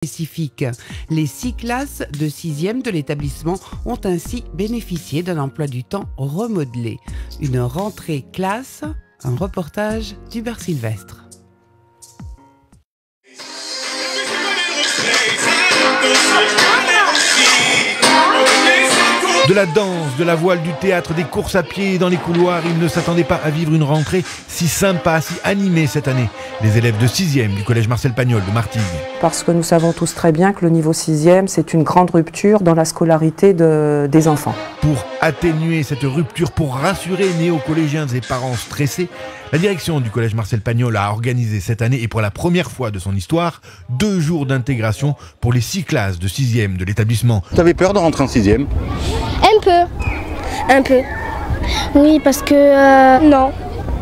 spécifique. Les 6 classes de 6e de l'établissement ont ainsi bénéficié d'un emploi du temps remodelé. Une rentrée classe, un reportage d'Hubert Sylvestre. De la danse, de la voile, du théâtre, des courses à pied dans les couloirs, ils ne s'attendaient pas à vivre une rentrée si sympa, si animée cette année. Les élèves de 6e du collège Marcel Pagnol de Martigues. Parce que nous savons tous très bien que le niveau 6e, c'est une grande rupture dans la scolarité des enfants. Pour atténuer cette rupture, pour rassurer néo-collégiens et parents stressés, la direction du collège Marcel Pagnol a organisé cette année, et pour la première fois de son histoire, 2 jours d'intégration pour les 6 classes de 6e de l'établissement. Tu avais peur de rentrer en 6e ? Un peu. Oui, parce que non.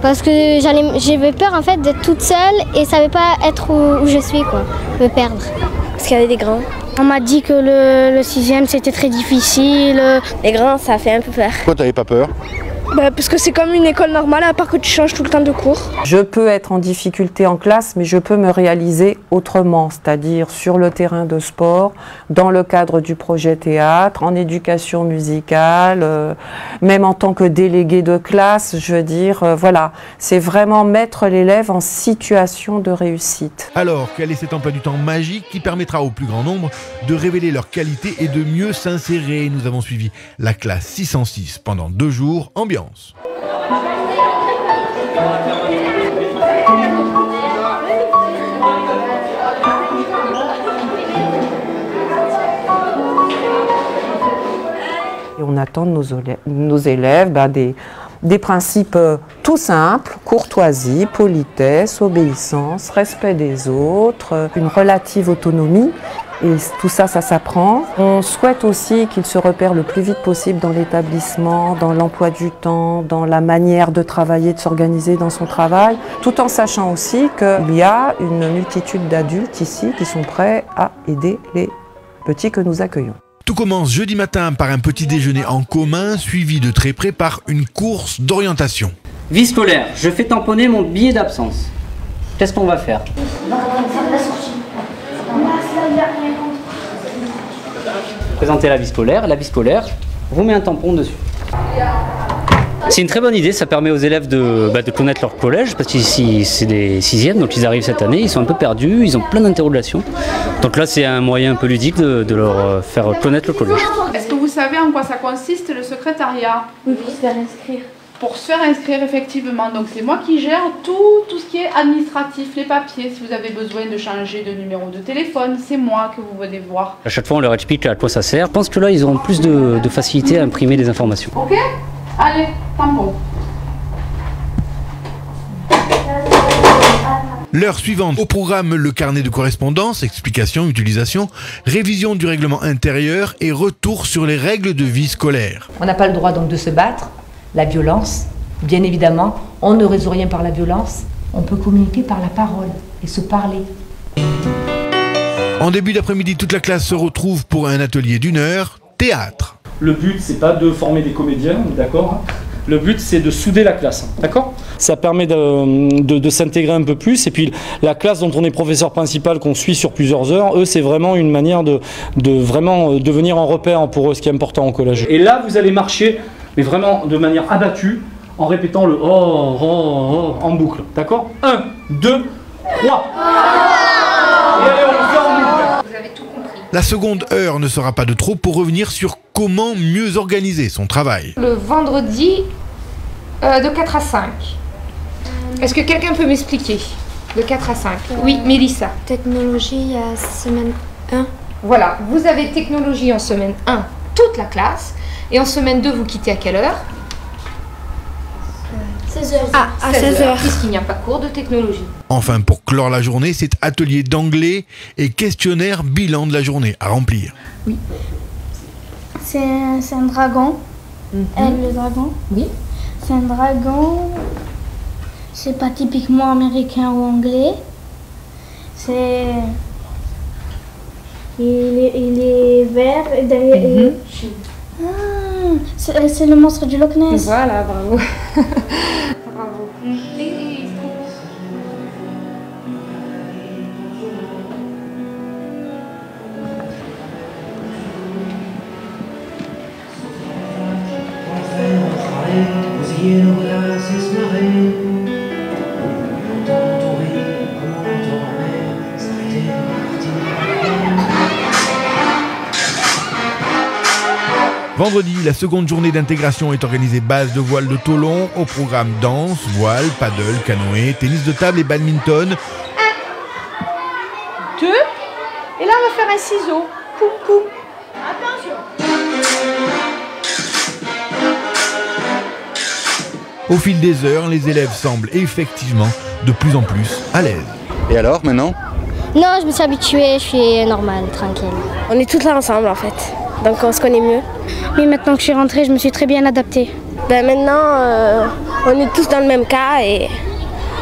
Parce que j'avais peur en fait d'être toute seule et ça savais pas être où je suis quoi, me perdre. Parce qu'il y avait des grands. On m'a dit que le 6e c'était très difficile. Les grands ça fait un peu peur. Pourquoi t'avais pas peur ? Parce que c'est comme une école normale, à part que tu changes tout le temps de cours. Je peux être en difficulté en classe, mais je peux me réaliser autrement, c'est-à-dire sur le terrain de sport, dans le cadre du projet théâtre, en éducation musicale, même en tant que délégué de classe, je veux dire, voilà, c'est vraiment mettre l'élève en situation de réussite. Alors, quel est cet emploi du temps magique qui permettra au plus grand nombre de révéler leurs qualités et de mieux s'insérer? Nous avons suivi la classe 606 pendant 2 jours, ambiance. Et on attend de nos élèves des principes tout simples, courtoisie, politesse, obéissance, respect des autres, une relative autonomie. Et tout ça, ça s'apprend. On souhaite aussi qu'ils se repèrent le plus vite possible dans l'établissement, dans l'emploi du temps, dans la manière de travailler, de s'organiser dans son travail, tout en sachant aussi qu'il y a une multitude d'adultes ici qui sont prêts à aider les petits que nous accueillons. Tout commence jeudi matin par un petit déjeuner en commun, suivi de très près par une course d'orientation. Vie scolaire, je fais tamponner mon billet d'absence. Qu'est-ce qu'on va faire ? Présenter la vie scolaire vous met un tampon dessus. C'est une très bonne idée, ça permet aux élèves de connaître leur collège, parce qu'ici c'est des 6e, donc ils arrivent cette année, ils sont un peu perdus, ils ont plein d'interrogations. Donc là c'est un moyen un peu ludique de leur faire connaître le collège. Est-ce que vous savez en quoi ça consiste le secrétariat? Oui, pour se faire inscrire. Pour se faire inscrire effectivement, donc c'est moi qui gère tout ce qui est administratif, les papiers. Si vous avez besoin de changer de numéro de téléphone, c'est moi que vous venez voir. À chaque fois on leur explique à quoi ça sert. Je pense que là ils auront plus de facilité à imprimer des informations. Ok? Allez, tampon. L'heure suivante, au programme le carnet de correspondance, explication, utilisation, révision du règlement intérieur et retour sur les règles de vie scolaire. On n'a pas le droit donc de se battre, la violence, bien évidemment, on ne résout rien par la violence, on peut communiquer par la parole et se parler. En début d'après-midi, toute la classe se retrouve pour un atelier d'1 heure, théâtre. Le but, c'est pas de former des comédiens, d'accord ? Le but, c'est de souder la classe, d'accord ? Ça permet de s'intégrer un peu plus. Et puis, la classe dont on est professeur principal, qu'on suit sur plusieurs heures, eux, c'est vraiment une manière de vraiment devenir un repère pour eux, ce qui est important au collège. Et là, vous allez marcher, mais vraiment de manière abattue, en répétant le « oh, oh, oh » en boucle, d'accord ? 1, 2, 3. Et allez, on le fait en boucle. Vous avez tout compris. La seconde heure ne sera pas de trop pour revenir sur comment mieux organiser son travail. Le vendredi, de 4 à 5. Est-ce que quelqu'un peut m'expliquer? De 4 à 5. Oui, Mélissa. Technologie à semaine 1. Voilà, vous avez technologie en semaine 1, toute la classe. Et en semaine 2, vous quittez à quelle heure? 16h. Ah, à 16h. Puisqu'il n'y a pas cours de technologie. Enfin, pour clore la journée, c'est atelier d'anglais et questionnaire bilan de la journée à remplir. Oui. C'est un dragon. Le dragon. Oui. C'est un dragon. C'est pas typiquement américain ou anglais. C'est. Il est vert et derrière. C'est le monstre du Loch Ness. Voilà, bravo. Bravo. Vendredi, la seconde journée d'intégration est organisée base de voile de Toulon, au programme danse, voile, paddle, canoë, tennis de table et badminton. 1, 2, et là on va faire un ciseau. Poum, poum. Attention. Au fil des heures, les élèves semblent effectivement de plus en plus à l'aise. Et alors, maintenant? Non, je me suis habituée, je suis normale, tranquille. On est toutes là ensemble en fait, donc on se connaît mieux. Oui, maintenant que je suis rentrée, je me suis très bien adaptée. Maintenant, on est tous dans le même cas et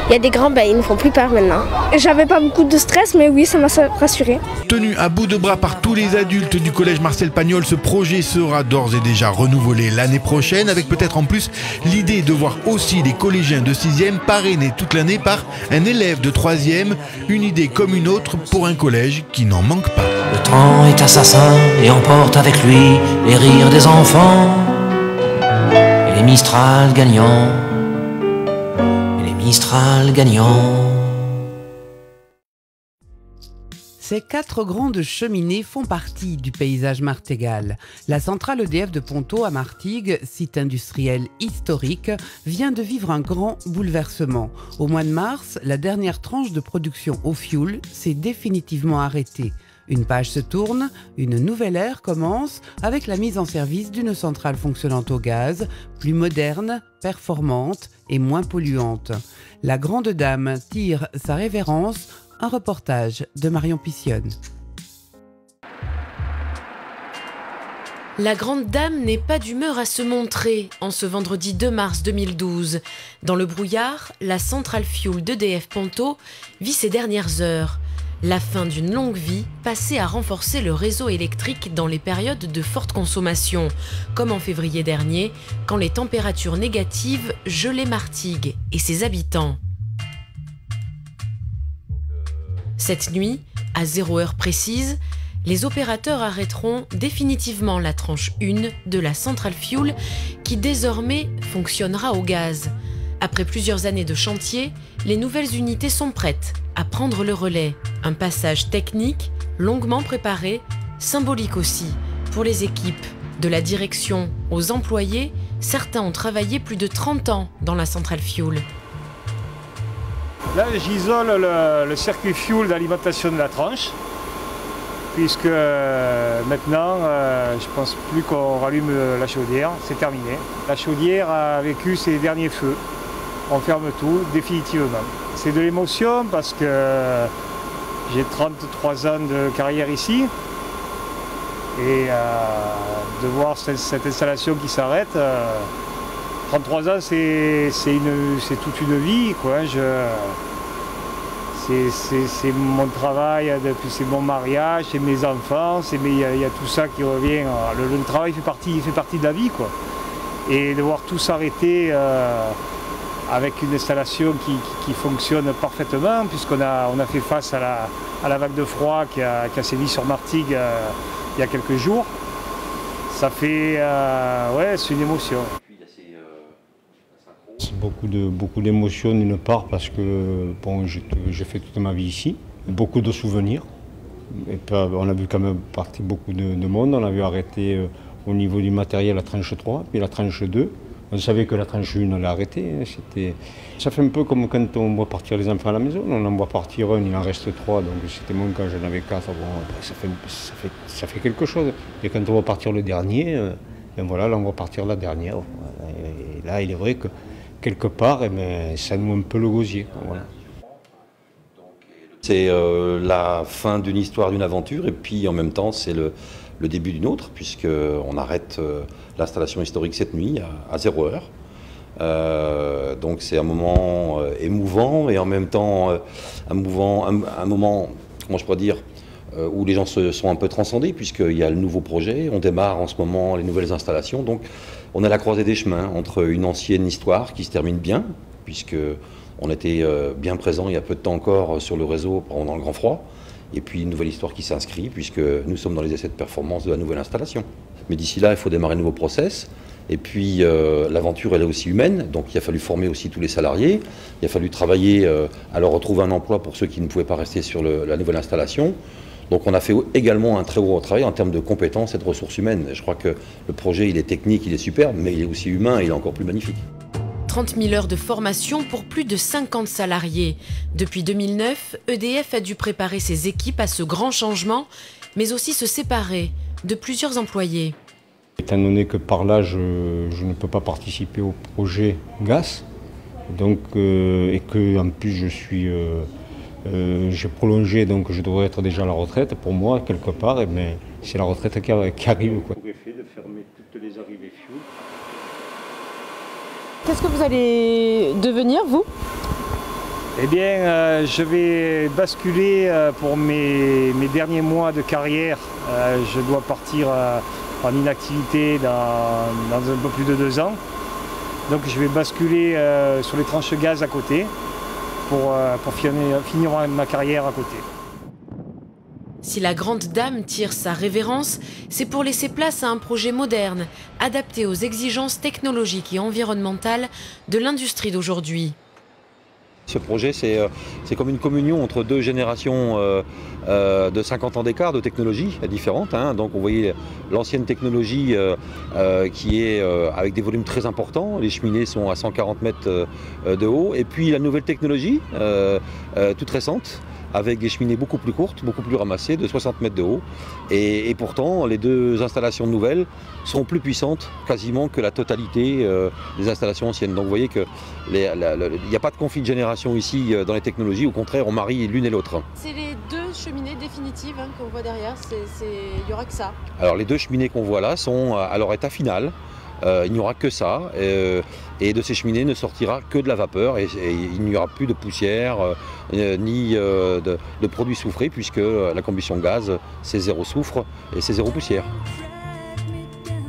il y a des grands, ils ne font plus peur maintenant. J'avais pas beaucoup de stress, mais oui, ça m'a rassurée. Tenu à bout de bras par tous les adultes du collège Marcel Pagnol, ce projet sera d'ores et déjà renouvelé l'année prochaine, avec peut-être en plus l'idée de voir aussi les collégiens de 6e parrainés toute l'année par un élève de 3e, une idée comme une autre pour un collège qui n'en manque pas. Le temps est assassin et emporte avec lui les rires des enfants et les Mistral gagnants. Mistral gagnant. Ces 4 grandes cheminées font partie du paysage martégal. La centrale EDF de Ponto à Martigues, site industriel historique, vient de vivre un grand bouleversement. Au mois de mars, la dernière tranche de production au fioul s'est définitivement arrêtée. Une page se tourne, une nouvelle ère commence avec la mise en service d'une centrale fonctionnant au gaz, plus moderne, performante et moins polluante. La grande dame tire sa révérence, un reportage de Marion Pissionne. La grande dame n'est pas d'humeur à se montrer en ce vendredi 2 mars 2012. Dans le brouillard, la centrale fioul d'EDF Ponto vit ses dernières heures. La fin d'une longue vie passée à renforcer le réseau électrique dans les périodes de forte consommation, comme en février dernier, quand les températures négatives gelaient Martigues et ses habitants. Cette nuit, à 0 heure précise, les opérateurs arrêteront définitivement la tranche 1 de la centrale fioul qui désormais fonctionnera au gaz. Après plusieurs années de chantier, les nouvelles unités sont prêtes à prendre le relais. Un passage technique, longuement préparé, symbolique aussi, pour les équipes. De la direction aux employés, certains ont travaillé plus de 30 ans dans la centrale fioul. Là, j'isole le circuit fioul d'alimentation de la tranche, puisque maintenant, je pense plus qu'on rallume la chaudière, c'est terminé. La chaudière a vécu ses derniers feux. On ferme tout définitivement. C'est de l'émotion parce que j'ai 33 ans de carrière ici et de voir cette installation qui s'arrête, 33 ans c'est toute une vie, quoi. C'est mon travail, c'est mon mariage, c'est mes enfants, il y a tout ça qui revient. Le travail fait partie de la vie, quoi. Et de voir tout s'arrêter avec une installation qui fonctionne parfaitement, puisqu'on a fait face à la vague de froid qui a sévi sur Martigues il y a quelques jours. Ça fait, ouais, c'est une émotion. C'est beaucoup d'émotions d'une part parce que bon, j'ai fait toute ma vie ici, beaucoup de souvenirs. Et on a vu quand même partir beaucoup de monde, on a vu arrêter au niveau du matériel la tranche 3, puis la tranche 2. On savait que la tranche 1 allait arrêter. Ça fait un peu comme quand on voit partir les enfants à la maison. On en voit partir un, il en reste 3, donc c'était mon cas, j'en avais 4. Bon, ça fait quelque chose. Et quand on voit partir le dernier, ben voilà, là on voit partir la dernière. Et là, il est vrai que quelque part, ça noue un peu le gosier. Voilà. C'est la fin d'une histoire, d'une aventure, et puis en même temps, c'est le début d'une autre, puisqu'on arrête l'installation historique cette nuit à 0 heure. Donc c'est un moment émouvant et en même temps un moment, comment je pourrais dire, où les gens se sont un peu transcendés, puisqu'il y a le nouveau projet, on démarre en ce moment les nouvelles installations. Donc on est à la croisée des chemins entre une ancienne histoire qui se termine bien, puisqu'on était bien présent il y a peu de temps encore sur le réseau pendant le grand froid, et puis une nouvelle histoire qui s'inscrit, puisque nous sommes dans les essais de performance de la nouvelle installation. Mais d'ici là, il faut démarrer un nouveau process. Et puis l'aventure, elle est aussi humaine, donc il a fallu former aussi tous les salariés. Il a fallu travailler à leur retrouver un emploi pour ceux qui ne pouvaient pas rester sur la nouvelle installation. Donc on a fait également un très gros travail en termes de compétences et de ressources humaines. Je crois que le projet, il est technique, il est superbe, mais il est aussi humain et il est encore plus magnifique. 30 000 heures de formation pour plus de 50 salariés. Depuis 2009, EDF a dû préparer ses équipes à ce grand changement, mais aussi se séparer de plusieurs employés. Étant donné que par là, je ne peux pas participer au projet GAS, donc, et que en plus j'ai prolongé, donc je devrais être déjà à la retraite. Pour moi, quelque part, c'est la retraite qui arrive. Quoi. J'aurais fait de fermer toutes les arrivées fuel. Qu'est-ce que vous allez devenir, vous? Eh bien, je vais basculer pour mes derniers mois de carrière. Je dois partir en inactivité dans un peu plus de 2 ans. Donc je vais basculer sur les tranches gaz à côté pour finir ma carrière à côté. Si la grande dame tire sa révérence, c'est pour laisser place à un projet moderne, adapté aux exigences technologiques et environnementales de l'industrie d'aujourd'hui. Ce projet, c'est comme une communion entre 2 générations de 50 ans d'écart de technologies différentes. Hein. Donc vous voyez l'ancienne technologie qui est avec des volumes très importants. Les cheminées sont à 140 mètres de haut. Et puis la nouvelle technologie, toute récente, avec des cheminées beaucoup plus courtes, beaucoup plus ramassées, de 60 mètres de haut. Et pourtant, les 2 installations nouvelles sont plus puissantes quasiment que la totalité des installations anciennes. Donc vous voyez qu'il n'y a pas de conflit de génération ici dans les technologies, au contraire, on marie l'une et l'autre. C'est les 2 cheminées définitives qu'on voit derrière, il n'y aura que ça. Alors les 2 cheminées qu'on voit là sont à leur état final. Il n'y aura que ça, et de ces cheminées ne sortira que de la vapeur, et il n'y aura plus de poussière ni de produits soufrés, puisque la combustion gaz, c'est 0 soufre et c'est 0 poussière.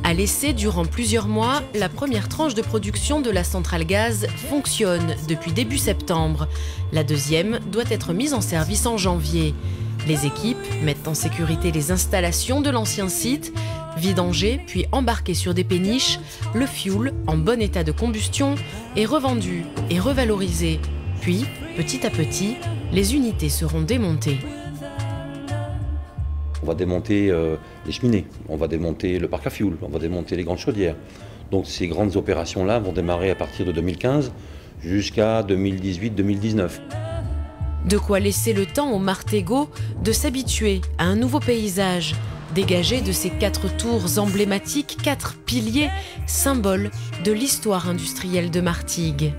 À l'essai durant plusieurs mois, la première tranche de production de la centrale gaz fonctionne depuis début septembre. La deuxième doit être mise en service en janvier. Les équipes mettent en sécurité les installations de l'ancien site. Vidangé, puis embarqué sur des péniches, le fioul, en bon état de combustion, est revendu et revalorisé. Puis, petit à petit, les unités seront démontées. On va démonter les cheminées, on va démonter le parc à fioul, on va démonter les grandes chaudières. Donc ces grandes opérations-là vont démarrer à partir de 2015 jusqu'à 2018-2019. De quoi laisser le temps aux Martégots de s'habituer à un nouveau paysage, dégagé de ces 4 tours emblématiques, 4 piliers, symboles de l'histoire industrielle de Martigues.